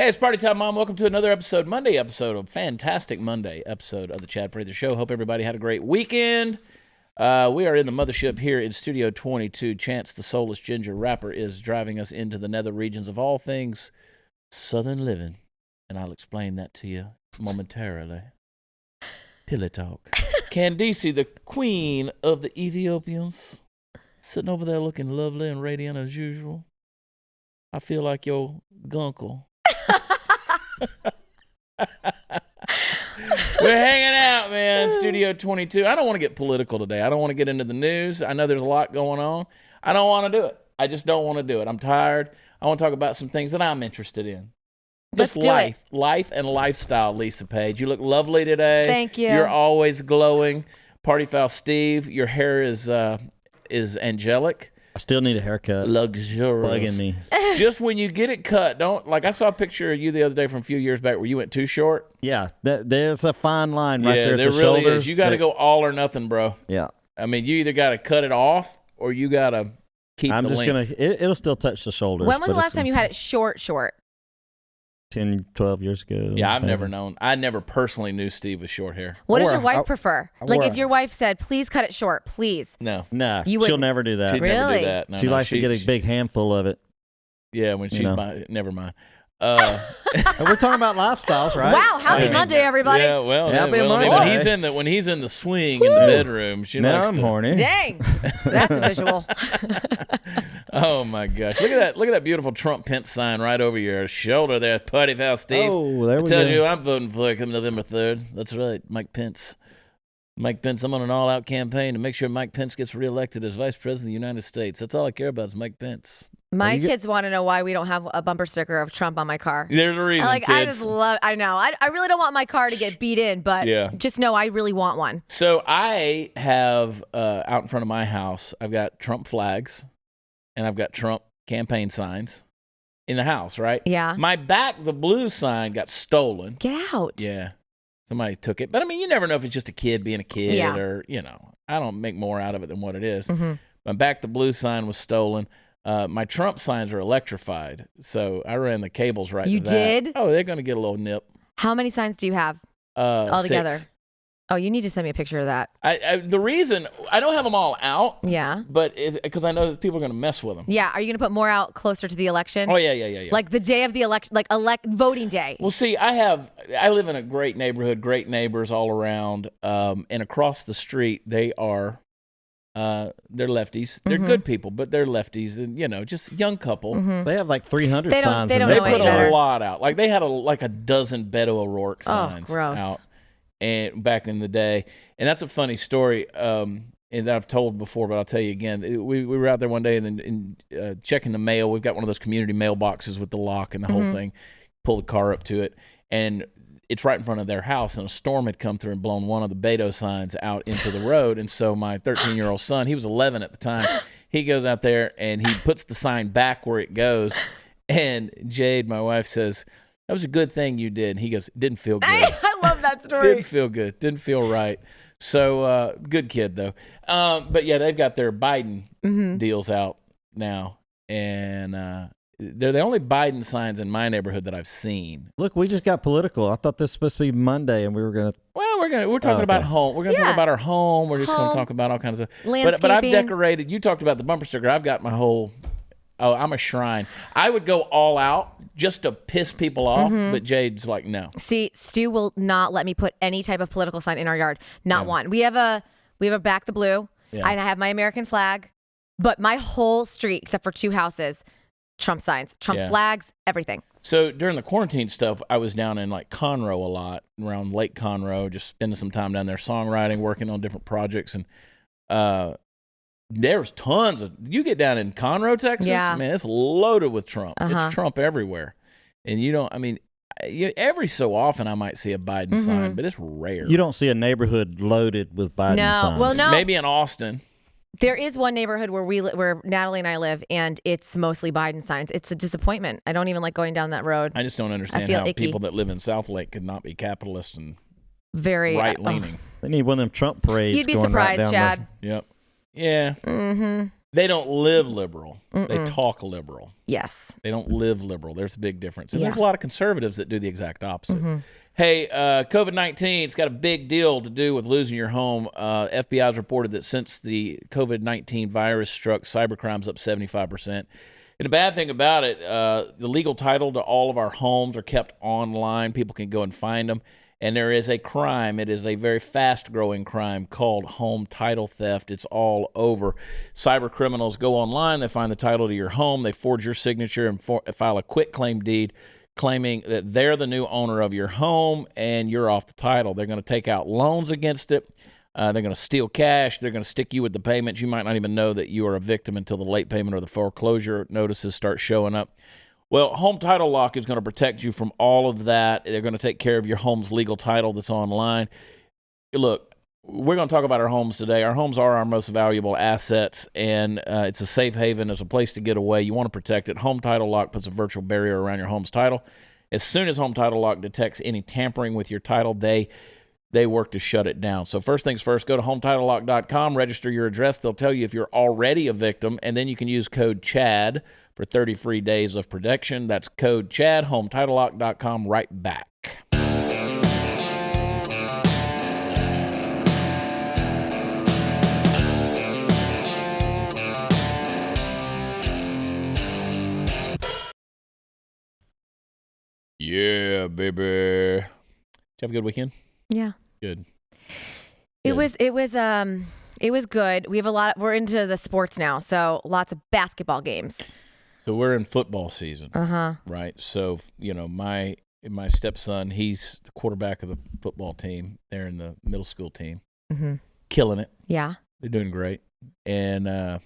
Hey, it's party time, Mom. Welcome to another Monday episode of fantastic Monday episode of the Chad Prather Show. Hope everybody had a great weekend. We are in the mothership here in Studio 22. Chance, the soulless ginger rapper, is driving us into the nether regions of all things Southern living, and I'll explain that to you momentarily. Pillow talk. Candice, the queen of the Ethiopians, sitting over there looking lovely and radiant as usual. I feel like your gunkle. We're hanging out, man. Studio 22. I don't want to get political today. I don't want to get into the news. I know there's a lot going on. I don't want to do it. I just don't want to do it. I'm tired. I want to talk about some things that I'm interested in. Just life and lifestyle, Lisa Paige. You look lovely today. Thank you. You're always glowing. Party Foul Steve, your hair is angelic. I still need a haircut. Luxurious. Bugging me. Just when you get it cut, I saw a picture of you the other day from a few years back where you went too short. Yeah, there's a fine line right there at the really shoulders. Is. You got to go all or nothing, bro. Yeah. I mean, you either got to cut it off or you got to keep the length. It'll still touch the shoulders. When was the last time you had it short? 10, 12 years ago. Yeah, I've never known. I never personally knew Steve with short hair. What does your wife prefer? Like if your wife said, please cut it short, please. No. Nah, she'll never do that. She'd never do that. No, she likes to get a big handful of it. Yeah, when she's never mind. And we're talking about lifestyles, right? Wow, happy Monday, everybody. Yeah, well, happy Monday. When he's in the swing in the bedroom, now I'm horny. Dang, that's a visual. Oh my gosh! Look at that beautiful Trump Pence sign right over your shoulder there, Party Foul Steve. Oh, there we go. Tells you I'm voting for come November 3rd. That's right, Mike Pence. Mike Pence. I'm on an all-out campaign to make sure Mike Pence gets reelected as Vice President of the United States. That's all I care about is Mike Pence. My kids want to know why we don't have a bumper sticker of Trump on my car. There's a reason, kids. I just love. I know. I really don't want my car to get beat in, but just know I really want one. So I have out in front of my house, I've got Trump flags, and I've got Trump campaign signs in the house. Right? Yeah. My the blue sign got stolen. Get out. Yeah. Somebody took it. But I mean, you never know if it's just a kid being a kid or, I don't make more out of it than what it is. Mm-hmm. My the blue sign was stolen. My Trump signs are electrified. So I ran the cables right You to that. did? Oh, they're going to get a little nip. How many signs do you have altogether? 6. Oh, you need to send me a picture of that. The reason, I don't have them all out. Yeah. But because I know that people are going to mess with them. Yeah. Are you going to put more out closer to the election? Oh, yeah. Like the day of the election, like voting day. Well, see, I live in a great neighborhood, great neighbors all around. And across the street, they're lefties. They're good people, but they're lefties, and just young couple. Mm-hmm. They have like 300 signs. They put a lot out. Like they had a dozen Beto O'Rourke signs out, and back in the day. And that's a funny story, and that I've told before, but I'll tell you again. We were out there one day and checking the mail. We've got one of those community mailboxes with the lock and the whole thing. Pull the car up to it, and it's right in front of their house, and a storm had come through and blown one of the Beto signs out into the road. And so my 13-year-old son, he was 11 at the time, he goes out there and he puts the sign back where it goes. And Jade, my wife, says, "That was a good thing you did." And he goes, "It didn't feel good." I love that story. Didn't feel good. Didn't feel right. So good kid, though. But, yeah, they've got their Biden deals out now. And they're the only Biden signs in my neighborhood that I've seen. Look, we just got political. I thought this was supposed to be Monday, and we were going to... Well, we're talking about home. We're going to talk about our home. We're just going to talk about all kinds of stuff. But I've decorated. You talked about the bumper sticker. I've got my whole... Oh, I'm a shrine. I would go all out just to piss people off, but Jade's like, no. See, Stu will not let me put any type of political sign in our yard. Not one. We have a back the blue, and I have my American flag, but my whole street, except for 2 houses, Trump signs, Trump flags, everything. So during the quarantine stuff, I was down in like Conroe a lot, around Lake Conroe, just spending some time down there songwriting, working on different projects, and there's tons of, you get down in Conroe, Texas, man, it's loaded with Trump. It's Trump everywhere. And every so often I might see a Biden sign, but it's rare. You don't see a neighborhood loaded with Biden signs. Well, no. Maybe in Austin. There is one neighborhood where Natalie and I live, and it's mostly Biden signs. It's a disappointment. I don't even like going down that road. I just don't understand how people that live in South Lake could not be capitalists and very right-leaning. They need one of them Trump parades. You'd be going surprised, right down Chad. Yep. Yeah. Mm-hmm. They don't live liberal. They talk liberal. Yes. They don't live liberal. There's a big difference. And Yeah. there's a lot of conservatives that do the exact opposite. Hey, COVID-19, it's got a big deal to do with losing your home. FBI has reported that since the COVID-19 virus struck, cybercrime's up 75%. And the bad thing about it, the legal title to all of our homes are kept online. People can go and find them. And there is a crime. It is a very fast-growing crime called home title theft. It's all over. Cyber criminals go online. They find the title to your home. They forge your signature and file a quitclaim deed claiming that they're the new owner of your home and you're off the title. They're going to take out loans against it. They're going to steal cash. They're going to stick you with the payments. You might not even know that you are a victim until the late payment or the foreclosure notices start showing up. Well, Home Title Lock is going to protect you from all of that. They're going to take care of your home's legal title that's online. Look, we're going to talk about our homes today. Our homes are our most valuable assets, and it's a safe haven. It's a place to get away. You want to protect it. Home Title Lock puts a virtual barrier around your home's title. As soon as Home Title Lock detects any tampering with your title, they work to shut it down. So first things first, go to HometitleLock.com, register your address. They'll tell you if you're already a victim, and then you can use code CHAD for 30 free days of protection. That's code CHAD, HometitleLock.com, right back. Yeah, baby. Did you have a good weekend? Yeah. Good. It was good. We have we're into the sports now, so lots of basketball games. So we're in football season. Right? So, my stepson, he's the quarterback of the football team. They're in the middle school team. Killing it. Yeah. They're doing great. And I'm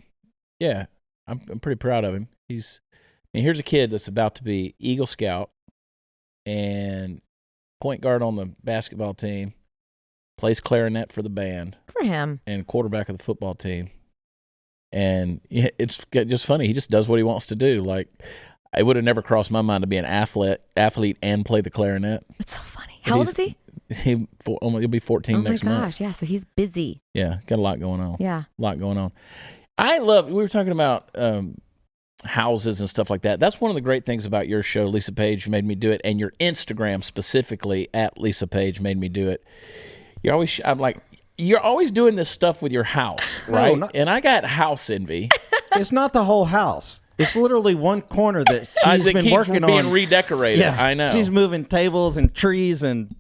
pretty proud of him. Here's a kid that's about to be Eagle Scout and point guard on the basketball team, plays clarinet for the band. Good for him. And quarterback of the football team. And it's just funny. He just does what he wants to do. Like, it would have never crossed my mind to be an athlete and play the clarinet. That's so funny. How old is he? He'll be 14 next month. Oh my gosh, yeah. So he's busy. Yeah, got a lot going on. Yeah. A lot going on. We were talking about houses and stuff like that. That's one of the great things about your show, Lisa Paige Made Me Do It, and your Instagram specifically at Lisa Paige Made Me Do It. You're always doing this stuff with your house, right? And I got house envy. It's not the whole house. It's literally one corner that she's been working on. Being redecorated. Yeah, I know. She's moving tables and trees, and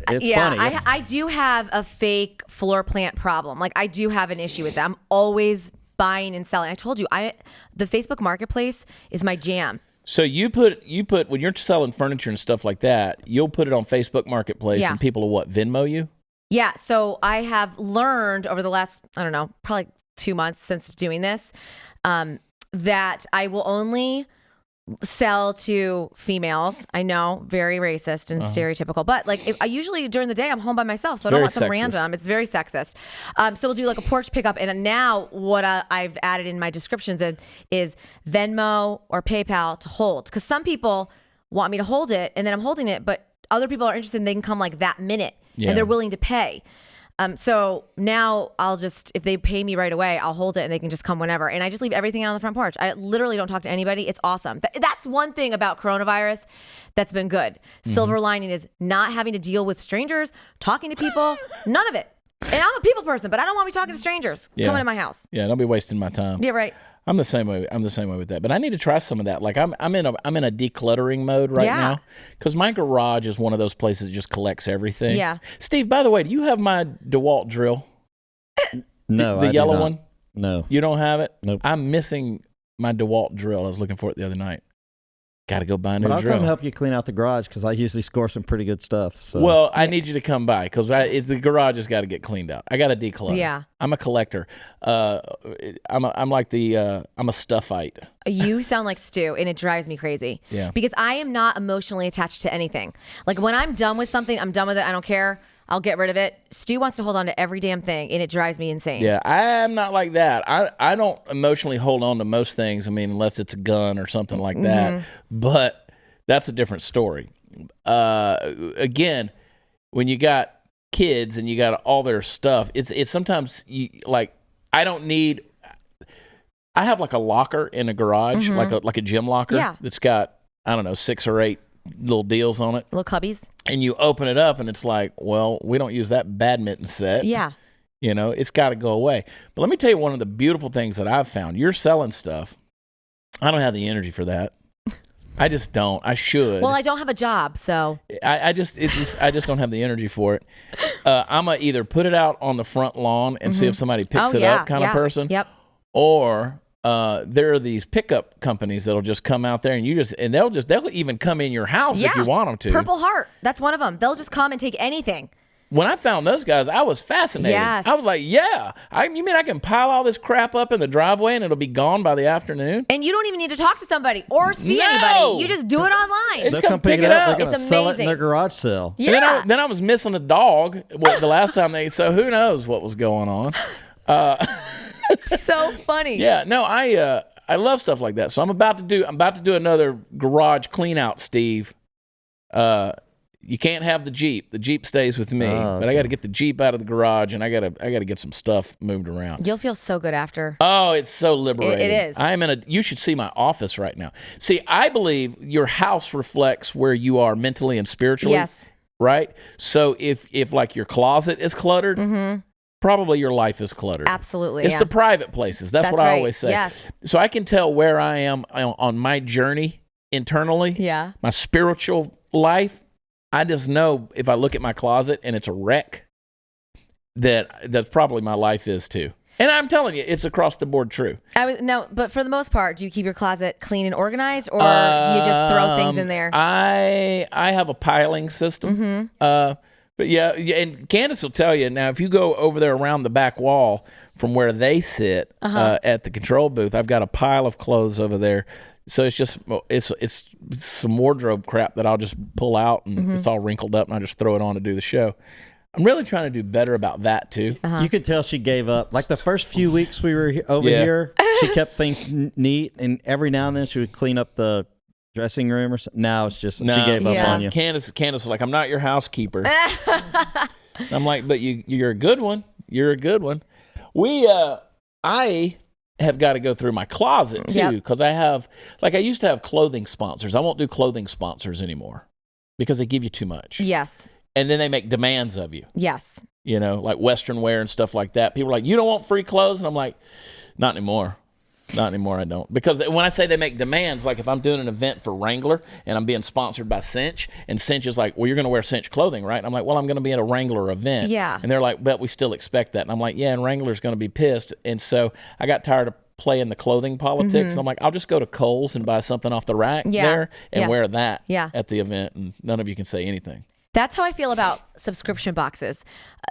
it's funny. I do have a fake floor plant problem. Like, I do have an issue with that. I'm always buying and selling. I told you, the Facebook Marketplace is my jam. So you put when you're selling furniture and stuff like that, you'll put it on Facebook Marketplace, and people will Venmo you? Yeah. So I have learned over the last, I don't know, probably 2 months since doing this, that I will only sell to females. I know, very racist and stereotypical, but I usually during the day I'm home by myself, so I don't want some random. It's very sexist. So we'll do like a porch pickup, and now what I've added in my descriptions is Venmo or PayPal to hold, because some people want me to hold it, and then I'm holding it, but other people are interested and they can come like that minute, and they're willing to pay. So now I'll just, if they pay me right away, I'll hold it and they can just come whenever. And I just leave everything out on the front porch. I literally don't talk to anybody. It's awesome. That's one thing about coronavirus that's been good. Silver lining is not having to deal with strangers, talking to people, none of it. And I'm a people person, but I don't want to be talking to strangers coming to my house. Yeah, don't be wasting my time. Yeah, right. I'm the same way with that, but I need to try some of that. Like I'm in a decluttering mode right now, because my garage is one of those places that just collects everything. Yeah. Steve, by the way, do you have my DeWalt drill? No, the yellow one. No, you don't have it. Nope. I'm missing my DeWalt drill. I was looking for it the other night. Got to go buy a new drill. But I'll come help you clean out the garage, because I usually score some pretty good stuff. So. Well, I need you to come by, because the garage has got to get cleaned out. I got to declutter. Yeah. I'm a collector. I'm a stuffite. You sound like Stu, and it drives me crazy. Yeah. Because I am not emotionally attached to anything. Like, when I'm done with something, I'm done with it. I don't care. I'll get rid of it. Stu wants to hold on to every damn thing, and it drives me insane. Yeah, I'm not like that. I don't emotionally hold on to most things. I mean, unless it's a gun or something like that. But that's a different story. Again, when you got kids and you got all their stuff, it's sometimes I don't need. I have like a locker in a garage, like a gym locker that's got, I don't know, 6 or 8 little deals on it. Little cubbies. And you open it up and it's like, well, we don't use that badminton set. Yeah. You know, it's got to go away. But let me tell you one of the beautiful things that I've found. You're selling stuff. I don't have the energy for that. I just don't. I should. Well, I don't have a job, so I just don't have the energy for it. I'm gonna either put it out on the front lawn and see if somebody picks it up, kind of person. Yep. Or there are these pickup companies that'll just come out there and they'll even come in your house if you want them to. Purple Heart, that's one of them. They'll just come and take anything. When I found those guys, I was fascinated. Yes. I was like, you mean I can pile all this crap up in the driveway and it'll be gone by the afternoon? And you don't even need to talk to somebody or see anybody. You just do it online. They'll come pick it up. They're going to sell it in amazing. their garage sale. Yeah. And then I was missing a dog the last time so who knows what was going on. It's so funny. Yeah, no, I love stuff like that. So I'm about to do another garage clean out, Steve. You can't have the Jeep. The Jeep stays with me, but I got to get the Jeep out of the garage, and I got to get some stuff moved around. You'll feel so good after. Oh, it's so liberating. It is. You should see my office right now. See, I believe your house reflects where you are mentally and spiritually. Yes. Right? So if like your closet is cluttered, probably your life is cluttered. Absolutely. It's the private places. That's what I always say. Yes. So I can tell where I am on my journey internally. Yeah. My spiritual life. I just know if I look at my closet and it's a wreck, that's probably my life is too. And I'm telling you, it's across the board true. But for the most part, do you keep your closet clean and organized, or do you just throw things in there? I have a piling system. But yeah, and Candace will tell you now, if you go over there around the back wall from where they sit at the control booth, I've got a pile of clothes over there. So it's some wardrobe crap that I'll just pull out and it's all wrinkled up and I just throw it on to do the show. I'm really trying to do better about that too. You could tell she gave up. Like the first few weeks we were over here, she kept things neat, and every now and then she would clean up the dressing room or something. Now it's just she gave up on you. Candace was like, I'm not your housekeeper. I'm like, but you're a good one. You're a good one. I have got to go through my closet too, because I used to have clothing sponsors. I won't do clothing sponsors anymore because they give you too much. Yes. And then they make demands of you. Yes. You know, like Western wear and stuff like that. People are like, you don't want free clothes? And I'm like, not anymore. Not anymore, I don't. Because when I say they make demands, like if I'm doing an event for Wrangler and I'm being sponsored by Cinch, and Cinch is like, well, you're going to wear Cinch clothing, right? And I'm like, well, I'm going to be at a Wrangler event. Yeah. And they're like, but we still expect that. And I'm like, yeah, and Wrangler's going to be pissed. And so I got tired of playing the clothing politics. And I'm like, I'll just go to Kohl's and buy something off the rack there and wear that at the event. And none of you can say anything. That's how I feel about subscription boxes.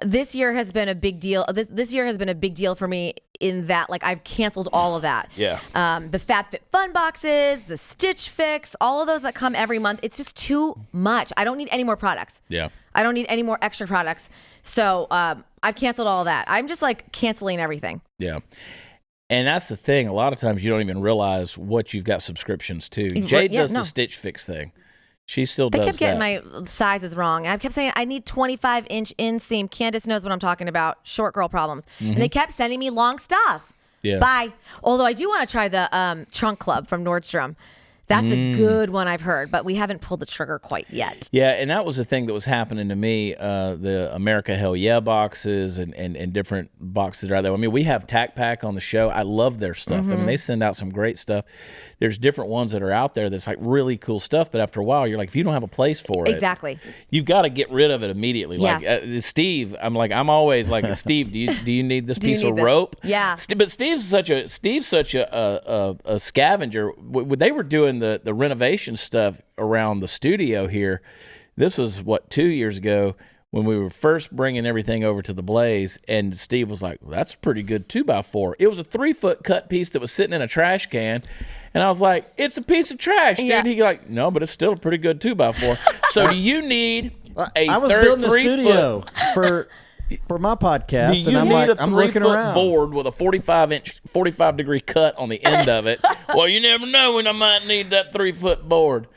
This year has been a big deal. This year has been a big deal for me in that, like, I've canceled all of that. Yeah. The FabFitFun boxes, the Stitch Fix, all of those that come every month. It's just too much. I don't need any more products. Yeah. I don't need any more extra products. So I've canceled all of that. I'm just like canceling everything. Yeah. And that's the thing. A lot of times you don't even realize what you've got subscriptions to. Jade does the Stitch Fix thing. She still does that. I kept getting my sizes wrong. I kept saying, I need 25-inch inseam. Candace knows what I'm talking about. Short girl problems. And they kept sending me long stuff. Yeah. Bye. Although I do want to try the Trunk Club from Nordstrom. That's a good one, I've heard, but we haven't pulled the trigger quite yet. Yeah, and that was the thing that was happening to me, the America Hell Yeah boxes and different boxes that are out there. I mean, we have Tac Pack on the show. I love their stuff. I mean, they send out some great stuff. There's different ones that are out there that's like really cool stuff, but after a while, you're like, if you don't have a place for it, exactly, you've got to get rid of it immediately. Yes. Like I'm always like, Steve, do you need this piece of rope? Yeah. But Steve's such a scavenger. They were doing the renovation stuff around the studio here. This was 2 years ago when we were first bringing everything over to the Blaze, and Steve was like, well, that's a pretty good 2x4. It was a 3-foot cut piece that was sitting in a trash can, and I was like, it's a piece of trash, dude. Yeah. He's like, no, but it's still a pretty good 2x4. So do you need I was building a studio for my podcast, and I'm like, I'm looking around. Board with a 45-degree cut on the end of it. Well, you never know when I might need that 3-foot board.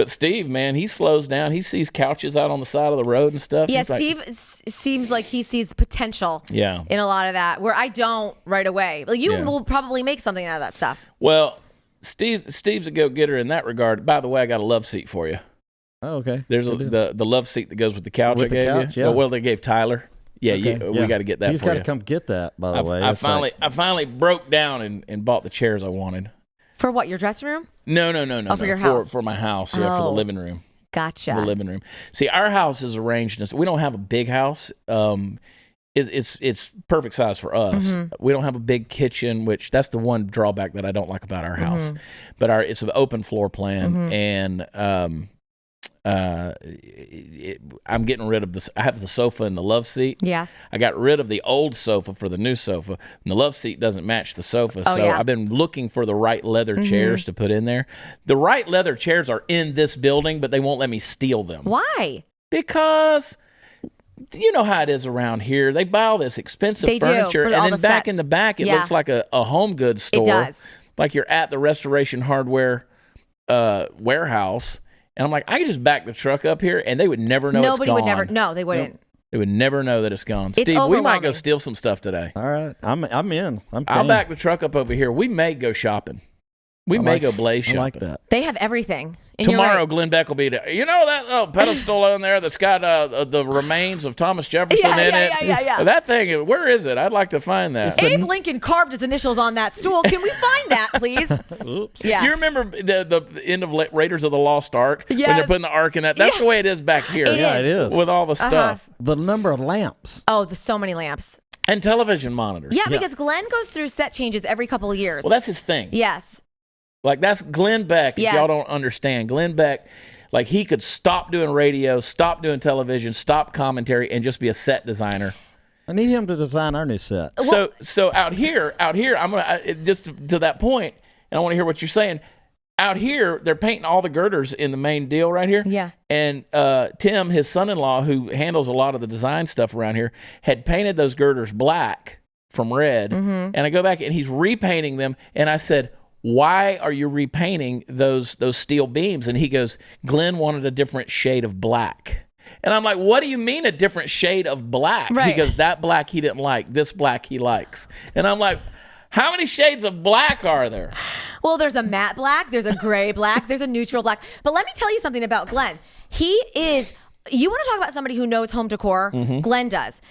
But Steve, man, he slows down. He sees couches out on the side of the road and stuff. Yeah, He's Steve seems like he sees potential in a lot of that, where I don't right away. Like you will probably make something out of that stuff. Well, Steve's a go-getter in that regard. By the way, I got a love seat for you. Oh, okay. There's the love seat that goes with the couch With I the gave couch, you. yeah. Well, they gave Tyler. Yeah, Okay, we got to get that He's for got you. to come get that, by the way. I finally broke down and bought the chairs I wanted. For what, your dressing room? No. Oh, for your house? For my house, for the living room. Gotcha. The living room. See, our house is arranged. We don't have a big house. It's perfect size for us. We don't have a big kitchen, which that's the one drawback that I don't like about our house. But it's an open floor plan, and I'm getting rid of this. I have the sofa and the love seat. Yes. I got rid of the old sofa for the new sofa, and the love seat doesn't match the sofa. Oh, so yeah. I've been looking for the right leather chairs to put in there. The right leather chairs are in this building, but they won't let me steal them. Why? Because you know how it is around here. They buy all this expensive furniture, and then back in the back, it looks like a home goods store. It does. Like you're at the Restoration Hardware warehouse. And I'm like, I could just back the truck up here, and they would never know it's gone. Nobody would never. No, they wouldn't. Nope. They would never know that it's gone. It's Steve, we might go overwhelming. steal some stuff today. All right. I'm in. I'll back the truck up over here. We may go shopping. We may go Blaze shopping. I like that. They have everything. And Tomorrow, you're right. Glenn Beck will be there. You know that pedestal on there that's got the remains of Thomas Jefferson in it? Yeah. That thing, where is it? I'd like to find that. Abe Lincoln carved his initials on that stool. Can we find that, please? Oops. Yeah. You remember the end of Raiders of the Lost Ark? Yes. When they're putting the Ark in that? That's the way it is back here. Yeah, it is. With all the stuff. The number of lamps. Oh, there's so many lamps. And television monitors. Yeah, because Glenn goes through set changes every couple of years. Well, that's his thing. Yes. Like, that's Glenn Beck, if y'all don't understand. Glenn Beck, like, he could stop doing radio, stop doing television, stop commentary, and just be a set designer. I need him to design our new set. So out here, I'm gonna just to that point, and I want to hear what you're saying. Out here, they're painting all the girders in the main deal right here. Yeah. And Tim, his son-in-law, who handles a lot of the design stuff around here, had painted those girders black from red. And I go back and he's repainting them, and I said, why are you repainting those steel beams? And he goes, Glenn wanted a different shade of black. And I'm like, what do you mean a different shade of black? Right. He goes, that black he didn't like, this black he likes. And I'm like, how many shades of black are there? Well, there's a matte black, there's a gray black, there's a neutral black. But let me tell you something about Glenn. He is, you want to talk about somebody who knows home decor? Glenn does.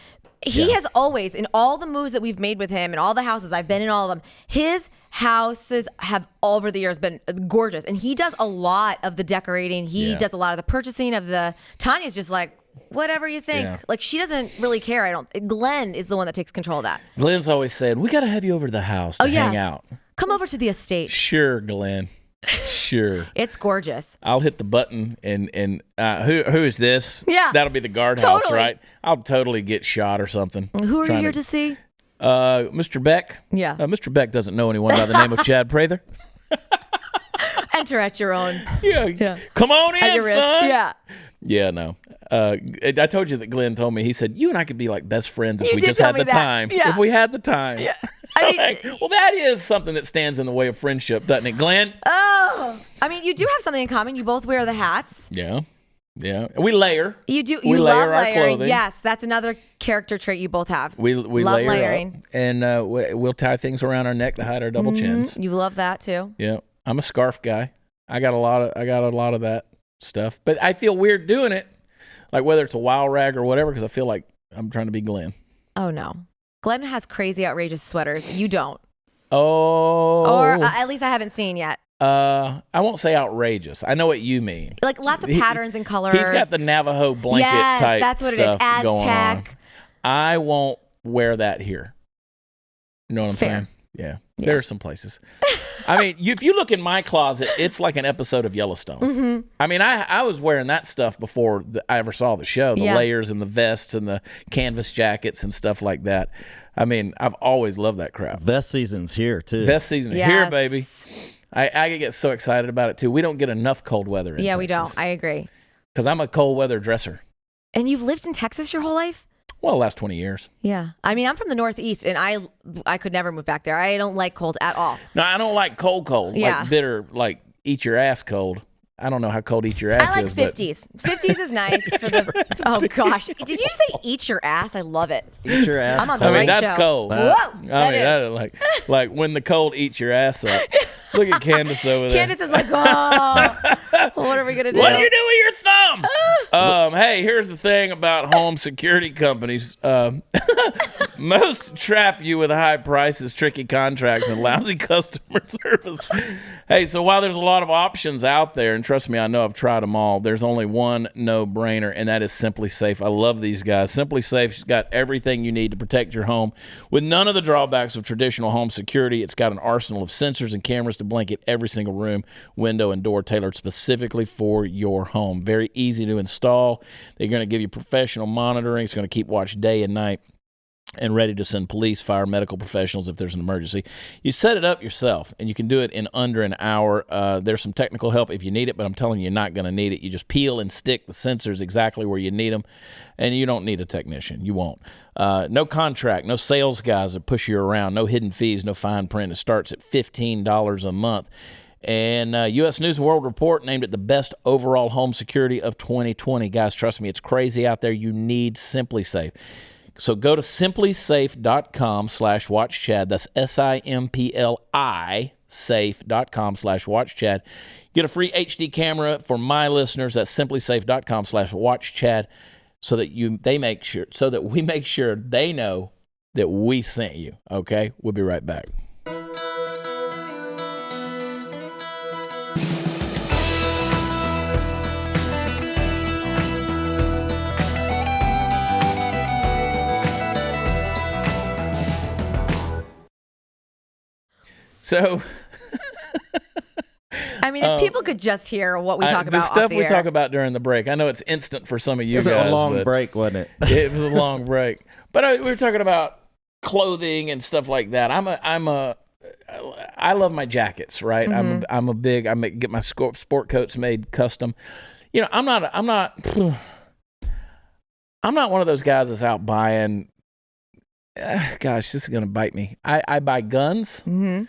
He has always, in all the moves that we've made with him, and all the houses, I've been in all of them, his houses have over the years been gorgeous. And he does a lot of the decorating. He does a lot of the purchasing of the, Tanya's just like, whatever you think. Yeah. Like, she doesn't really care. Glenn is the one that takes control of that. Glenn's always said, we got to have you over to the house to hang out. Come over to the estate. Sure, Glenn. Sure. It's gorgeous. I'll hit the button and who is this? Yeah. That'll be the guardhouse, Totally. right? I'll totally get shot or something. Who are you here to see? Mr. Beck. Yeah. Mr. Beck doesn't know anyone by the name of Chad Prather. Enter at your own. Yeah. Come on At in, your risk. son. Yeah. Yeah, no. I told you that Glenn told me, he said, you and I could be like best friends if You we did just tell had me the that. time. Yeah. If we had the time. Yeah. I mean, well, that is something that stands in the way of friendship, doesn't it, Glenn? oh, I mean, you do have something in common. You both wear the hats. Yeah. Yeah. We layer. You do. We You layer love our layering. clothing. Yes, that's another character trait you both have. We love layer layering. up, and we'll tie things around our neck to hide our double chins. You love that too. Yeah. I'm a scarf guy. I got a lot of that stuff, but I feel weird doing it. Like whether it's a wild rag or whatever, because I feel like I'm trying to be Glenn. Oh no, Glenn has crazy, outrageous sweaters. You don't. Oh. Or at least I haven't seen yet. I won't say outrageous. I know what you mean. Like lots of patterns and colors. He's got the Navajo blanket yes, type that's what it is. stuff going on. Aztec. I won't wear that here. You know what I'm Fair. saying? Yeah. There are some places. I mean, if you look in my closet, it's like an episode of Yellowstone. I mean, I was wearing that stuff before I ever saw the show, the layers and the vests and the canvas jackets and stuff like that. I mean, I've always loved that crap. Vest season's here, too. Vest season Yes. here, baby. I get so excited about it, too. We don't get enough cold weather in Yeah, Texas. we don't. I agree. Because I'm a cold weather dresser. And you've lived in Texas your whole life? Well, the last 20 years. Yeah. I mean, I'm from the Northeast, and I could never move back there. I don't like cold at all. No, I don't like cold. Yeah. Like bitter, like eat your ass cold. I don't know how cold eat your ass I like is. 50s. 50s is nice for the. Oh gosh, did you say eat your ass? I love it. Eat your ass. I'm on the right that's show. cold. Whoa, that is like when the cold eats your ass up. Look at Candace over there. Candace is like, oh, what are we gonna do? What do you do with your thumb? Hey, here's the thing about home security companies. Most trap you with high prices, tricky contracts, and lousy customer service. Hey, so while there's a lot of options out there, and trust me, I know I've tried them all, there's only one no-brainer, and that is Simply Safe. I love these guys. Simply Safe's got everything you need to protect your home with none of the drawbacks of traditional home security. It's got an arsenal of sensors and cameras to blanket every single room, window, and door tailored specifically for your home. Very easy to install. They're going to give you professional monitoring. It's going to keep watch day and night and ready to send police, fire, medical professionals if there's an emergency. You set it up yourself, and you can do it in under an hour. There's some technical help if you need it, but I'm telling you, you're not going to need it. You just peel and stick the sensors exactly where you need them, and you don't need a technician. You won't. No contract, no sales guys that push you around, no hidden fees, no fine print. It starts at $15 a month. And U.S. News & World Report named it the best overall home security of 2020. Guys, trust me, it's crazy out there. You need Simply Safe. So go to simplysafe.com/watchchad. That's SIMPLI safe.com/watchchad. Get a free HD camera for my listeners. That's simplysafe.com/watchchad so that we make sure they know that we sent you. Okay? We'll be right back. So, I mean, if people could just hear what we talk about, the stuff off the we air. talk about during the break. I know it's instant for some of you guys. It was a long break, wasn't it? It was a long break, but we were talking about clothing and stuff like that. I love my jackets, right? Mm-hmm. I get my sport coats made custom. You know, I'm not one of those guys that's out buying. Gosh, this is gonna bite me. I buy guns. Mm-hmm.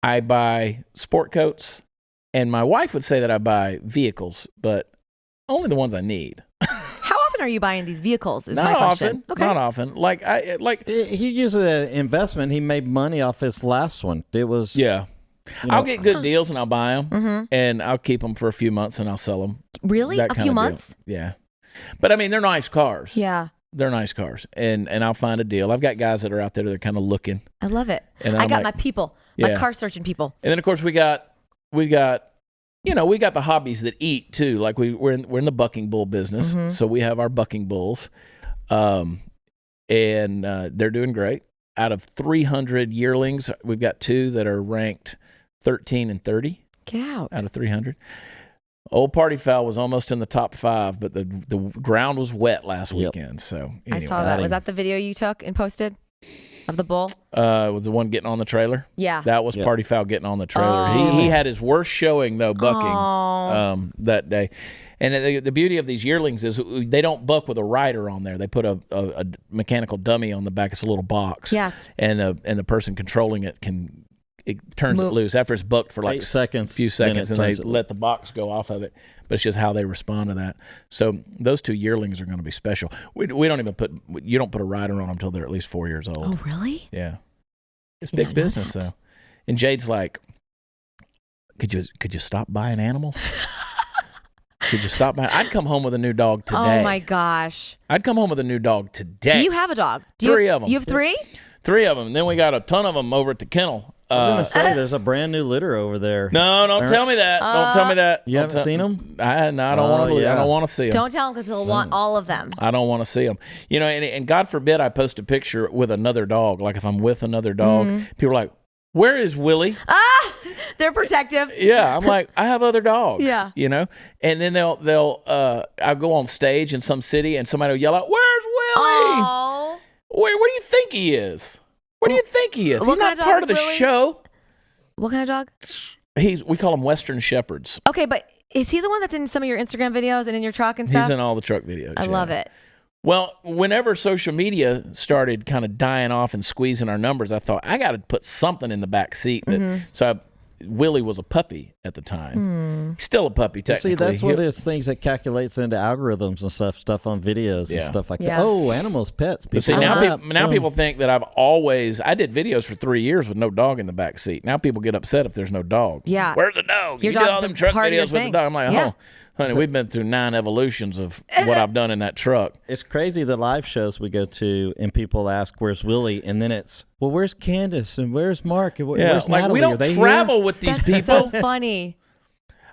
I buy sport coats, and my wife would say that I buy vehicles, but only the ones I need. How often are you buying these vehicles? Is Not my question. often. Okay. Not often. He used an investment. He made money off his last one. It was I'll get good deals and I'll buy them, and I'll keep them for a few months and I'll sell them. Really, a few months? Yeah, but I mean they're nice cars. Yeah. They're nice cars, and I'll find a deal. I've got guys that are out there that are kind of looking. I love it. And I got my people, my car searching people. And then of course we got the hobbies that eat too. Like we're in the bucking bull business, so we have our bucking bulls, and they're doing great. Out of 300 yearlings, we've got 2 that are ranked 13 and 30. Get out of 300. Old Party Foul was almost in the top 5, but the ground was wet last weekend. So anyway. I saw that. Was that the video you took and posted of the bull? Was the one getting on the trailer? Yeah. That was Party Foul getting on the trailer. He had his worst showing, though, bucking that day. And the beauty of these yearlings is they don't buck with a rider on there. They put a mechanical dummy on the back. It's a little box. Yes. And the person controlling it turns it loose after it's bucked for like a few seconds, and they let the box go off of it. But it's just how they respond to that. So those 2 yearlings are going to be special. We don't even you don't put a rider on them until they're at least 4 years old. Oh, really? Yeah. It's big business though. And Jade's like, could you stop buying animals? Could you stop buying? I'd come home with a new dog today. Oh my gosh. I'd come home with a new dog today. You have a dog? 3 of them. You have 3? 3 of them. And then we got a ton of them over at the kennel. I was going to say, there's a brand new litter over there. No, don't tell me that. Don't tell me that. You haven't seen them? I don't want to. I don't want to see them. Don't tell him because he'll want all of them. I don't want to see them. You know, and God forbid I post a picture with another dog. Like if I'm with another dog, people are like, "Where is Willie?" They're protective. Yeah, I'm like, I have other dogs. Yeah, you know. And then I'll go on stage in some city and somebody will yell out, "Where's Willie? Oh, where do you think he is? Where do you think he is? He's not part of the show." What kind of dog? We call him Western Shepherds. Okay, but is he the one that's in some of your Instagram videos and in your truck and stuff? He's in all the truck videos. I love it. Well, whenever social media started kind of dying off and squeezing our numbers, I thought I got to put something in the back seat. So Willie was a puppy at the time. He's still a puppy, technically. See, that's one of those things that calculates into algorithms and stuff on videos and stuff like that. Oh, animals, pets. But see, now people think that I did videos for 3 years with no dog in the back seat. Now people get upset if there's no dog. Yeah. Where's the dog? Your you do dog's all them truck videos with the dog. I'm like, yeah. Honey, we've been through 9 evolutions of what I've done in that truck. It's crazy the live shows we go to and people ask, where's Willie? And then it's, well, where's Candace? And where's Mark? And where's Natalie? We don't travel with these people. That's so funny.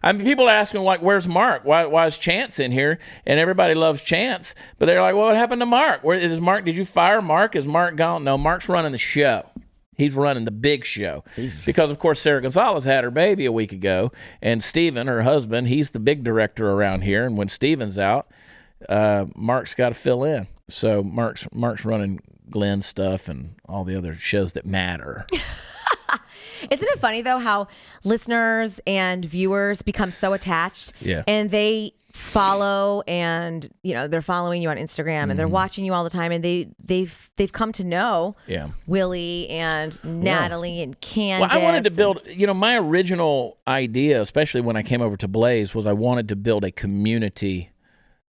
I mean, people ask me, like, where's Mark? Why is Chance in here? And everybody loves Chance. But they're like, well, what happened to Mark? Where is Mark? Did you fire Mark? Is Mark gone? No, Mark's running the show. He's running the big show. Jesus. Because, of course, Sarah Gonzalez had her baby a week ago. And Steven, her husband, he's the big director around here. And when Steven's out, Mark's got to fill in. So Mark's running Glenn's stuff and all the other shows that matter. Isn't it funny, though, how listeners and viewers become so attached? Yeah. And they follow and, they're following you on Instagram and they're watching you all the time. And they've come to know Willie and Natalie and Candace. Well, I wanted to build, my original idea, especially when I came over to Blaze, was I wanted to build a community.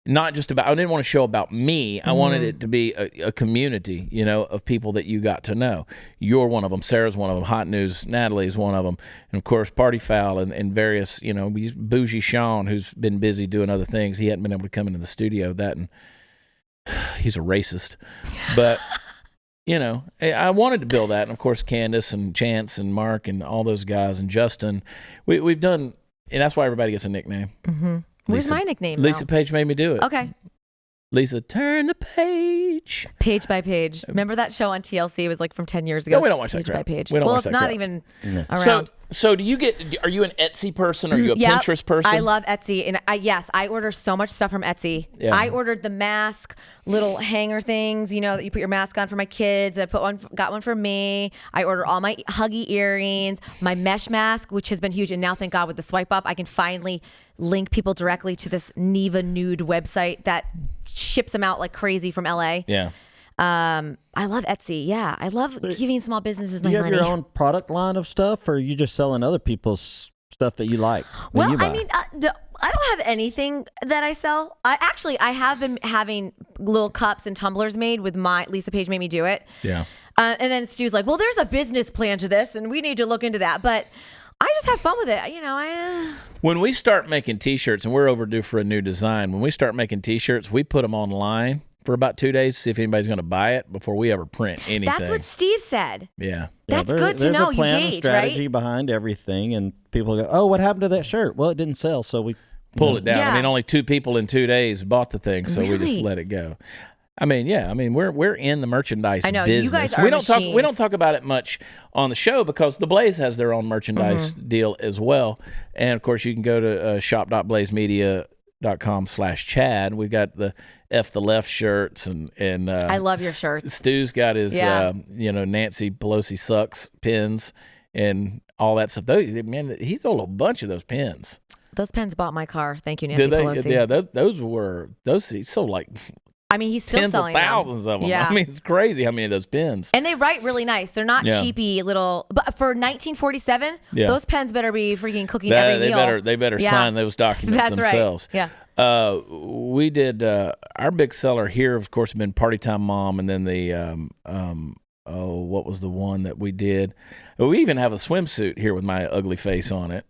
Not just about, I didn't want to show about me. I wanted it to be a community, of people that you got to know. You're one of them. Sarah's one of them. Hot News, Natalie's one of them. And, of course, Party Foul and various, Bougie Sean, who's been busy doing other things. He hadn't been able to come into the studio. And he's a racist. But, I wanted to build that. And, of course, Candace and Chance and Mark and all those guys and Justin. We've done, and that's why everybody gets a nickname. Mm-hmm. Where's my nickname? Lisa Paige made me do it. Okay. Lisa, turn the page. Page by Page. Remember that show on TLC? It was like from 10 years ago. No, we don't watch that crap. Page by Page. We don't watch it's that not crap. Even around. So do you are you an Etsy person? Or are you a Pinterest person? I love Etsy. And I order so much stuff from Etsy. Yeah. I ordered the mask, little hanger things, that you put your mask on for my kids. I got one for me. I order all my Huggy earrings, my mesh mask, which has been huge. And now, thank God, with the swipe up, I can finally link people directly to this Neva Nude website that ships them out like crazy from LA. Yeah. I love Etsy. Yeah. I love giving small businesses my money. Do you have your own product line of stuff, or are you just selling other people's stuff that you like? Well, I mean, I don't have anything that I sell. I have been having little cups and tumblers made with Lisa Paige made me do it. Yeah. And then Stu's like, well, there's a business plan to this and we need to look into that. But I just have fun with it. When we start making T-shirts, and we're overdue for a new design, when we start making T-shirts, we put them online for about 2 days to see if anybody's going to buy it before we ever print anything. That's what Steve said. Yeah. That's good to know. There's a plan and strategy right? behind everything, and people go, oh, what happened to that shirt? Well, it didn't sell, so we pulled it down. Yeah. I mean, only 2 people in 2 days bought the thing, so we just let it go. I mean, yeah. I mean, we're in the merchandise business. You guys are we don't talk about it much on the show because the Blaze has their own merchandise deal as well. And of course, you can go to shop.blazemedia.com/Chad. We've got the F the Left shirts and I love your shirts. Stu's got his Nancy Pelosi sucks pins and all that stuff. Man, he sold a bunch of those pins. Those pens bought my car. Thank you, Nancy Pelosi. Yeah, those he sold like. I mean, he's still tens selling of thousands of them. Yeah. I mean, it's crazy how many of those pens. And they write really nice. They're not cheapy little. But for 1947, those pens better be freaking cooking every meal. They better sign those documents themselves. Right. Yeah. We did our big seller here, of course, has been Party Time Mom, and then the what was the one that we did? We even have a swimsuit here with my ugly face on it.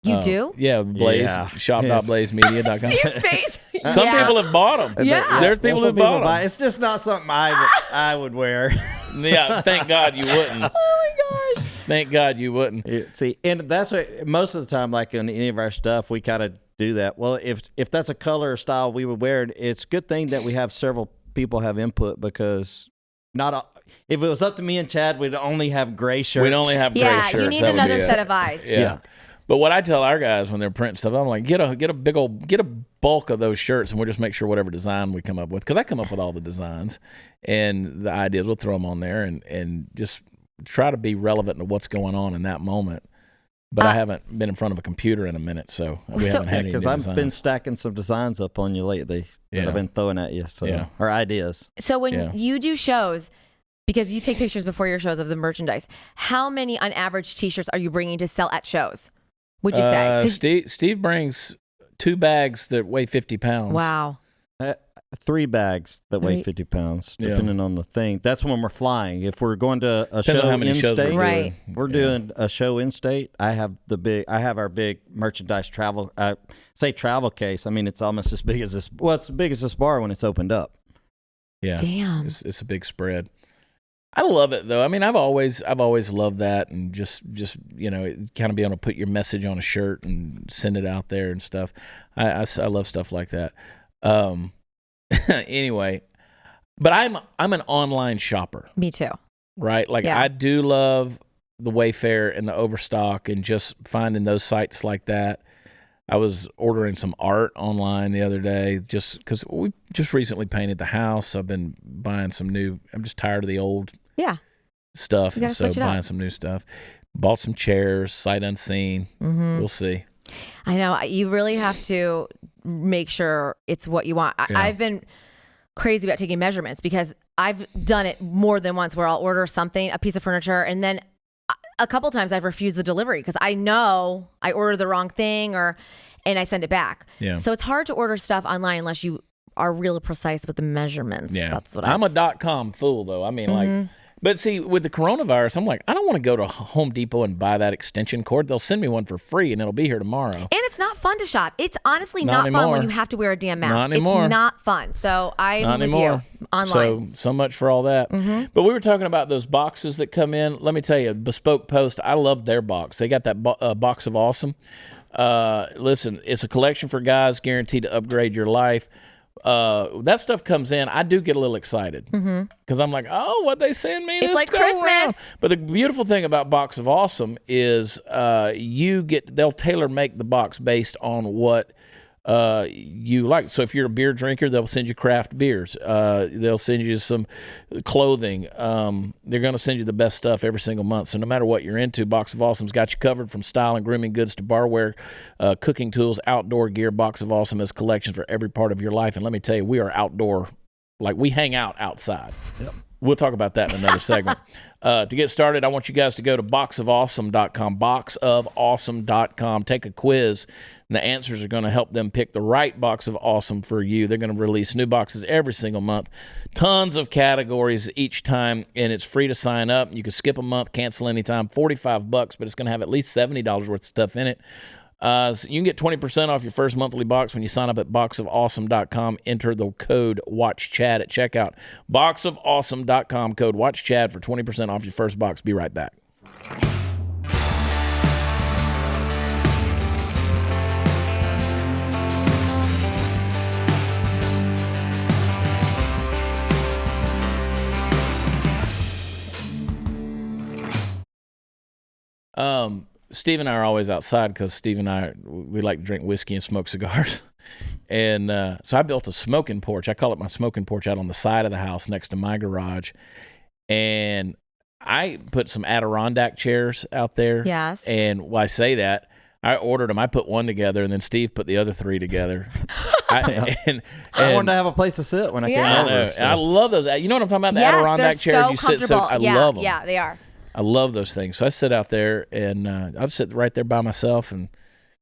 You do? Yeah, Blaze, shop.blazemedia.com. Steve's face. Some people have bought them. Yeah. There's people who bought them. It's just not something I would wear. Yeah, thank God you wouldn't. Oh, my gosh. Thank God you wouldn't. See, and that's what, most of the time, like in any of our stuff, we kind of do that. Well, if that's a color or style we would wear, it's a good thing that we have several people have input because if it was up to me and Chad, we'd only have gray shirts. We'd only have gray shirts. Yeah, you need another set of eyes. Yeah. But what I tell our guys when they're printing stuff, I'm like, get a bulk of those shirts, and we'll just make sure whatever design we come up with, because I come up with all the designs and the ideas, we'll throw them on there and just try to be relevant to what's going on in that moment. But I haven't been in front of a computer in a minute, so we haven't had any because I've been stacking some designs up on you lately that I've been throwing at you, or ideas. So when you do shows, because you take pictures before your shows of the merchandise. How many on average T-shirts are you bringing to sell at shows? Would you say? Steve brings 2 bags that weigh 50 pounds. Wow. 3 bags that weigh 50 pounds, depending on the thing. That's when we're flying. If we're going to a show in state, right? We're doing a show in state. I have our big merchandise travel. Say travel case. I mean, it's almost as big as this. Well, it's as big as this bar when it's opened up. Yeah. Damn. It's a big spread. I love it though. I mean, I've always loved that, and just kind of be able to put your message on a shirt and send it out there and stuff. I love stuff like that. Anyway, but I'm an online shopper. Me too. Right? Like I do love the Wayfair and the Overstock and just finding those sites like that. I was ordering some art online the other day just because we just recently painted the house. I've been buying some new. I'm just tired of the old stuff, so buying some new stuff. Bought some chairs, sight unseen. Mm-hmm. We'll see. I know. You really have to make sure it's what you want. I've been crazy about taking measurements because I've done it more than once where I'll order something, a piece of furniture, and then a couple times I've refused the delivery because I know I ordered the wrong thing and I send it back. Yeah. So it's hard to order stuff online unless you are really precise with the measurements. Yeah. That's what I'm a .com fool though. I mean, like, but see, with the coronavirus, I'm like, I don't want to go to Home Depot and buy that extension cord. They'll send me one for free and it'll be here tomorrow. And it's not fun to shop. It's honestly not fun when you have to wear a damn mask. Not anymore. It's not fun. So I'm with you online. So much for all that. Mm-hmm. But we were talking about those boxes that come in. Let me tell you, Bespoke Post, I love their box. They got that box of awesome. Listen, it's a collection for guys guaranteed to upgrade your life. That stuff comes in, I do get a little excited because I'm like, oh, what they send me? It's like Christmas. Around. But the beautiful thing about Box of Awesome is they'll tailor make the box based on what you like. So if you're a beer drinker, they'll send you craft beers. They'll send you some clothing. They're going to send you the best stuff every single month. So no matter what you're into, Box of Awesome's got you covered from style and grooming goods to barware, cooking tools, outdoor gear. Box of Awesome has collections for every part of your life. And let me tell you, we are outdoor. Like, we hang out outside. Yep. We'll talk about that in another segment. To get started, I want you guys to go to boxofawesome.com, boxofawesome.com. Take a quiz, and the answers are going to help them pick the right box of awesome for you. They're going to release new boxes every single month. Tons of categories each time, and it's free to sign up. You can skip a month, cancel anytime, $45, but it's going to have at least $70 worth of stuff in it. So you can get 20% off your first monthly box when you sign up at boxofawesome.com. Enter the code WatchChad at checkout. Boxofawesome.com, code WatchChad for 20% off your first box. Be right back. Steve and I are always outside because Steve and I, we like to drink whiskey and smoke cigars. And so I built a smoking porch. I call it my smoking porch out on the side of the house next to my garage. And I put some Adirondack chairs out there. Yes. And why I say that, I ordered them. I put one together, and then Steve put the other 3 together. I wanted to have a place to sit when I came over. I know. So. And I love those. You know what I'm talking about? The Adirondack chairs. So you sit so I love them. Yeah, they are. I love those things. So I sit out there and I'll sit right there by myself and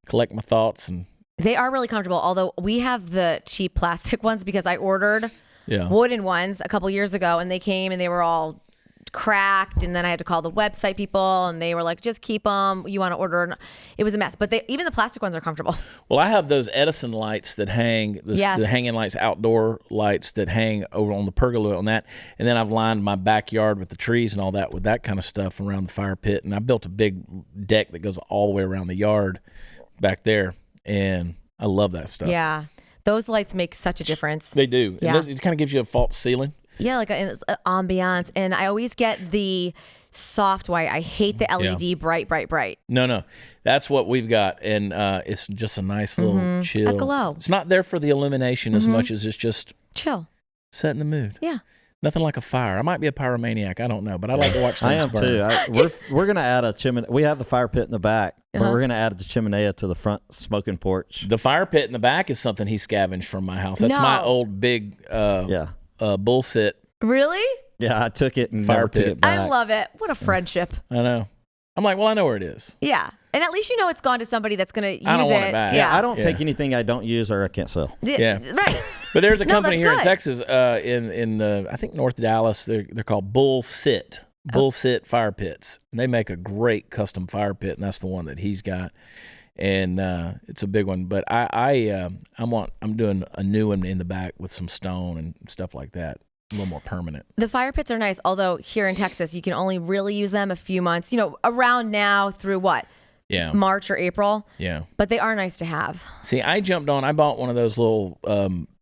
collect my thoughts. And they are really comfortable, although we have the cheap plastic ones because I ordered wooden ones a couple years ago and they came and they were all cracked, and then I had to call the website people and they were like, just keep them, you want to order. It was a mess, but even the plastic ones are comfortable. Well, I have those Edison lights that hang, the hanging lights, outdoor lights that hang over on the pergola on that, and then I've lined my backyard with the trees and all that with that kind of stuff around the fire pit, and I built a big deck that goes all the way around the yard back there, and I love that stuff. Yeah, those lights make such a difference. They do. Yeah. And it kind of gives you a false ceiling. Yeah, like an ambiance. And I always get the soft white. I hate the LED bright. No. That's what we've got. And it's just a nice little chill. A glow. It's not there for the illumination as much as it's just chill. Setting the mood. Yeah. Nothing like a fire. I might be a pyromaniac. I don't know. But I like to watch things burn. I am too. We're going to add a chimney. We have the fire pit in the back. But we're going to add the chimenea to the front smoking porch. The fire pit in the back is something he scavenged from my house. That's my old big bull sit. Really? Yeah, I took it and Fire never took pit. it back. I love it. What a friendship. I know. I'm like, well, I know where it is. Yeah. And at least you know it's gone to somebody that's going to use it. I don't want it back. Yeah, I don't take anything I don't use or I can't sell. Yeah. Right. But there's a company here good. in Texas, in I think North Dallas. They're called Bull Sit Fire Pits, and they make a great custom fire pit, and that's the one that he's got, and it's a big one. But I'm doing a new one in the back with some stone and stuff like that, a little more permanent. The fire pits are nice, although here in Texas you can only really use them a few months. Around now through what? Yeah. March or April. Yeah. But they are nice to have. See, I bought one of those little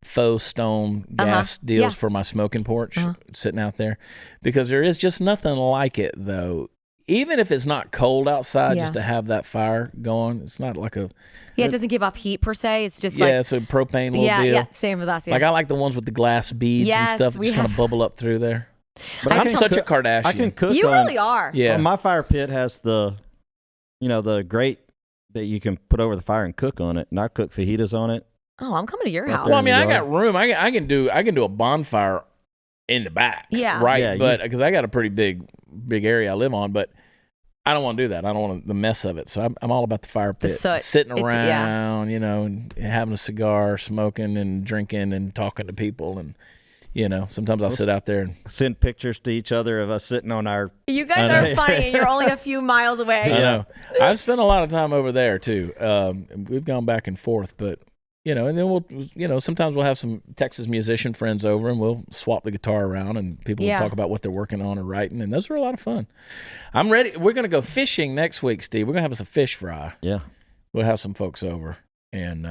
faux stone gas deals for my smoking porch sitting out there, because there is just nothing like it, though. Even if it's not cold outside, just to have that fire going, it's not like a... Yeah, it doesn't give off heat per se. It's just it's a propane little deal. Yeah, same with us. Yeah. Like I like the ones with the glass beads and stuff that just kind of bubble up through there. But I'm such a Kardashian. I can cook. You really are. Yeah. My fire pit has the grate that you can put over the fire and cook on it, and I cook fajitas on it. Oh, I'm coming to your house. Well, I mean, I got room. I can do a bonfire in the back. Yeah. Right. Yeah, but because I got a pretty big area I live on, but I don't want to do that. I don't want the mess of it. So I'm all about the fire pit, sitting around, and having a cigar, smoking and drinking and talking to people, and sometimes I'll sit out there and send pictures to each other of us sitting on our... You guys are funny, and you're only a few miles away. I know. I've spent a lot of time over there too. We've gone back and forth, but and then we'll, sometimes we'll have some Texas musician friends over, and we'll swap the guitar around, and people will talk about what they're working on or writing, and those are a lot of fun. I'm ready. We're going to go fishing next week, Steve. We're going to have us a fish fry. Yeah. We'll have some folks over, and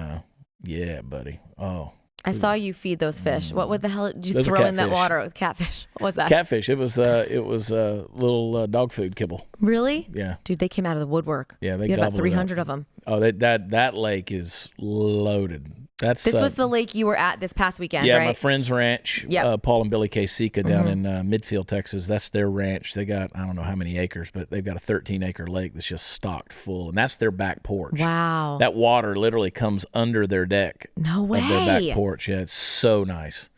yeah, buddy. Oh. I saw you feed those fish. What the hell did you Those are throw in that catfish. water with catfish? What was that? Catfish. It was little dog food kibble. Really? Yeah. Dude, they came out of the woodwork. Yeah, they you had about gobbled it 300 of them. Oh, that lake is loaded. This was the lake you were at this past weekend, yeah, right? my friend's ranch, Paul and Billy K. Sika down in Midfield, Texas. That's their ranch. They got, I don't know how many acres, but they've got a 13-acre lake that's just stocked full, and that's their back porch. Wow. That water literally comes under their deck. No way. Of their back porch. Yeah, it's so nice.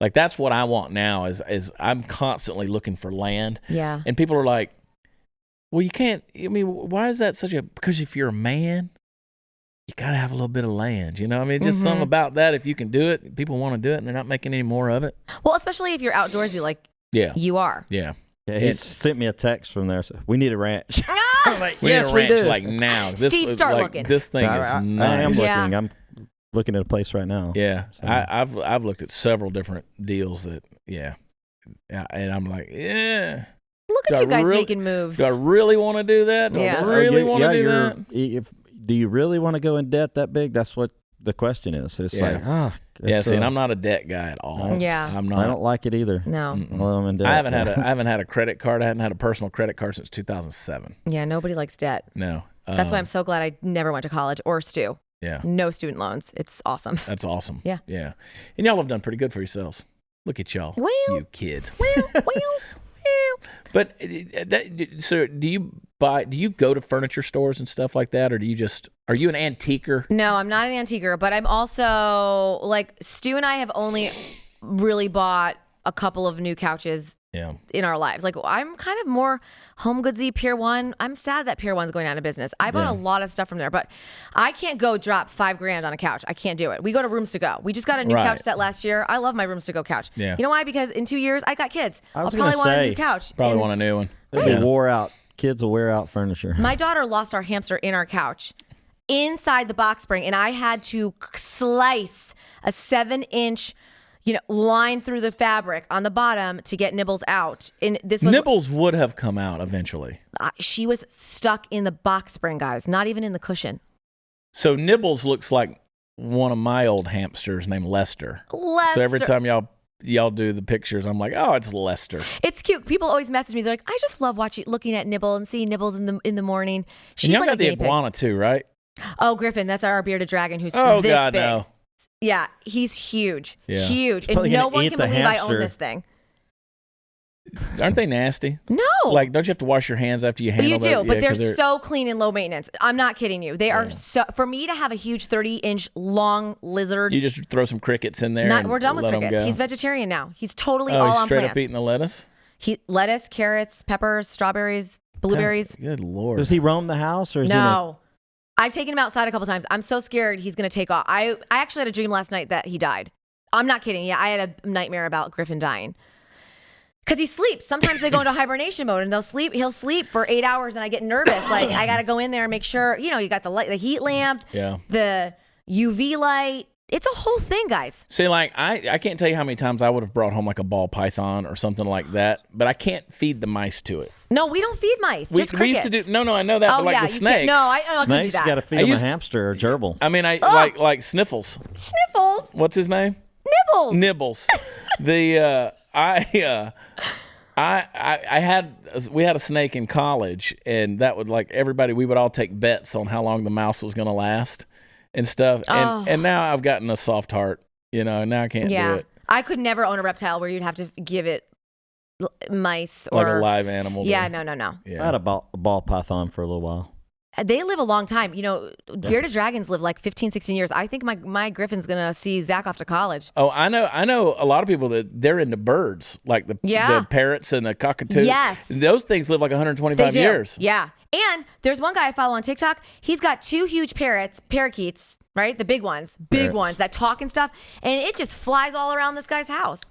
Like, that's what I want now is I'm constantly looking for land. Yeah. And people are like, well, you can't, I mean, why is that because if you're a man, you got to have a little bit of land, I mean, just something about that. If you can do it, people want to do it, and they're not making any more of it. Well, especially if you're outdoorsy like you are. Yeah. Yeah, he sent me a text from there. So, we need a ranch. Ah! I'm like, We need yes, a we ranch do. like now. Steve, start looking. This thing is I nice. am looking. Yeah. I'm looking at a place right now. Yeah. So. I've looked at several different deals that, and I'm like, yeah. Look at you guys making moves. Do I really want to do that? Do I really want to do that? Do you really want to go in debt that big? That's what the question is. It's like, see, and I'm not a debt guy at all. Yeah. I'm not. I don't like it either. No. Well, I'm in debt. I haven't had a credit card. I haven't had a personal credit card since 2007. Yeah, nobody likes debt. No. That's why I'm so glad I never went to college or Stu. Yeah. No student loans. It's awesome. That's awesome. Yeah. Yeah. And y'all have done pretty good for yourselves. Look at y'all. Well. You kids. Well. But so do you go to furniture stores and stuff like that, or are you an antiquer? No, I'm not an antiquer, but I'm also like Stu and I have only really bought a couple of new couches in our lives. Like, I'm kind of more Home Goodsy, Pier 1. I'm sad that Pier 1's going out of business. I bought a lot of stuff from there, but I can't go drop $5,000 on a couch. I can't do it. We go to Rooms to Go. We just got a new couch set last year. I love my Rooms to Go couch. Yeah. You know why? Because in 2 years, I got kids. I was I'll probably gonna want a say, new couch. Probably And want a new one. They'll be wore out. Kids will wear out furniture. My daughter lost our hamster in our couch inside the box spring, and I had to slice a 7-inch line through the fabric on the bottom to get Nibbles out. And this was Nibbles would have come out eventually. She was stuck in the box spring, guys, not even in the cushion. So Nibbles looks like one of my old hamsters named Lester. So every time y'all do the pictures, I'm like, oh, it's Lester. It's cute. People always message me. They're like, I just love looking at Nibble and seeing Nibbles in the morning. She's and y'all like got a the guinea iguana too, right? pig. Oh, Griffin, that's our bearded dragon who's Oh this God, big. no. Yeah, he's huge. Yeah. Huge. And Probably no gonna one eat can the believe I hamster. own this thing. Aren't they nasty? No. Like, don't you have to wash your hands after you handle them? You do, but they're so clean and low maintenance. I'm not kidding you. They are so. For me to have a huge 30-inch long lizard, you just throw some crickets in there. We're done with crickets. He's vegetarian now. He's totally all he's on straight plants. Up eating the lettuce. Lettuce, carrots, peppers, strawberries, blueberries. Good Lord. Does he roam the house or is no? I've taken him outside a couple times. I'm so scared he's going to take off. I actually had a dream last night that he died. I'm not kidding. Yeah, I had a nightmare about Griffin dying. Because he sleeps. Sometimes they go into hibernation mode and he'll sleep for 8 hours and I get nervous. Like, I got to go in there and make sure, you got the heat lamp, the UV light. It's a whole thing, guys. See, like, I can't tell you how many times I would have brought home like a ball python or something like that, but I can't feed the mice to it. No, we don't feed mice. Just crickets. We used to do. No, I know that, but like the snakes. No, I couldn't do snakes, that. you got to feed them a hamster or gerbil. I mean, like Sniffles. Sniffles. What's his name? Nibbles. Nibbles. We had a snake in college, and that would we would all take bets on how long the mouse was going to last and stuff. And now I've gotten a soft heart, now I can't do it. I could never own a reptile where you'd have to give it mice or like a live animal. Yeah, no. Yeah. I had a ball python for a little while. They live a long time. Bearded dragons live like 15, 16 years. I think my griffin's going to see Zach off to college. Oh, I know a lot of people that they're into birds, like the parrots and the cockatoos. Yes. Those things live like 125 years. Yeah. And there's one guy I follow on TikTok. He's got 2 huge parakeets, right? The big ones that talk and stuff. And it just flies all around this guy's house.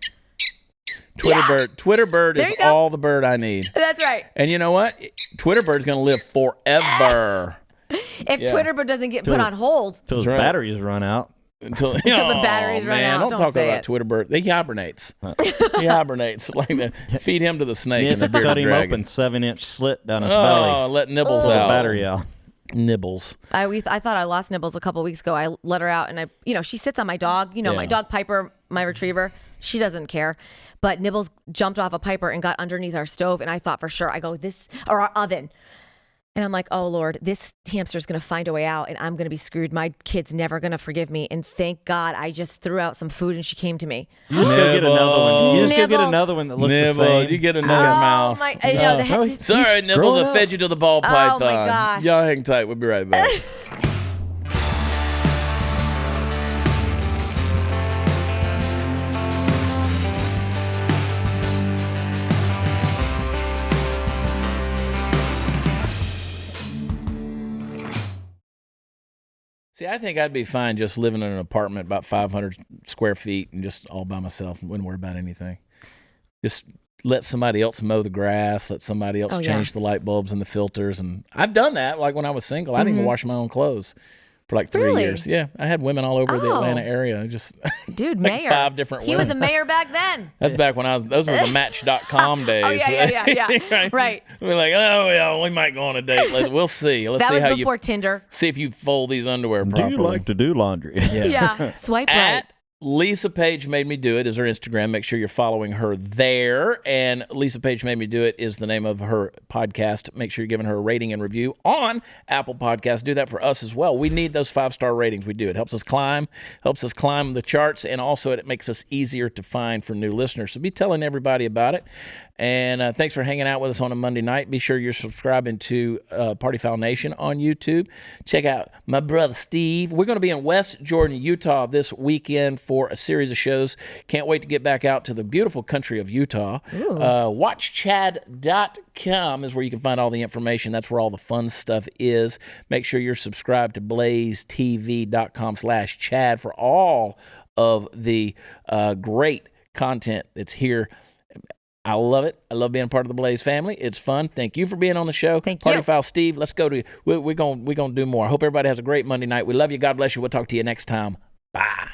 Twitter bird is all the bird I need. That's right. And you know what? Twitter bird's going to live forever. If Twitter bird doesn't get put on hold. Until his batteries run out. Until the batteries run out. Don't talk about Twitter bird. He hibernates. He hibernates. Like that. Feed him to the snake. You have to cut him open 7-inch slit down his belly. Oh, let Nibbles out. Battery out. Nibbles. I thought I lost Nibbles a couple weeks ago. I let her out and she sits on my dog. My dog Piper, my retriever. She doesn't care. But Nibbles jumped off a Piper and got underneath our stove. And I thought for sure, or our oven. And I'm like, oh, Lord, this hamster's going to find a way out and I'm going to be screwed. My kid's never going to forgive me. And thank God I just threw out some food and she came to me. You just go get another one. You just go get another one that looks the same. You get another mouse. Sorry, Nibbles, I fed you to the ball python. Oh, my gosh. Y'all hang tight. We'll be right back. See, I think I'd be fine just living in an apartment about 500 square feet and just all by myself and wouldn't worry about anything. Just let somebody else mow the grass, let somebody else change the light bulbs and the filters. And I've done that. Like when I was single, I didn't even wash my own clothes for like 3 years. Yeah, I had women all over the Atlanta area. Just dude, like mayor. 5 different women. He was a mayor back then. Those back when those were the Match.com days. Oh, yeah. Right. We're like, we might go on a date. We'll see. Let's that see was how before Tinder. See if you fold these underwear properly. Do you like to do laundry? Yeah. Swipe right. Lisa Paige Made Me Do It is her Instagram. Make sure you're following her there. And Lisa Paige Made Me Do It is the name of her podcast. Make sure you're giving her a rating and review on Apple Podcasts. Do that for us as well. We need those 5-star ratings. We do. It helps us climb the charts, and also it makes us easier to find for new listeners. So be telling everybody about it. And thanks for hanging out with us on a Monday night. Be sure you're subscribing to Party Foul Nation on YouTube. Check out my brother Steve. We're going to be in West Jordan, Utah this weekend for a series of shows. Can't wait to get back out to the beautiful country of Utah. WatchChad.com is where you can find all the information. That's where all the fun stuff is. Make sure you're subscribed to BlazeTV.com/Chad for all of the great content that's here. I love it. I love being a part of the Blaze family. It's fun. Thank you for being on the show. Thank you. Party Foul Steve. Let's go to. We're going to do more. I hope everybody has a great Monday night. We love you. God bless you. We'll talk to you next time. Bye.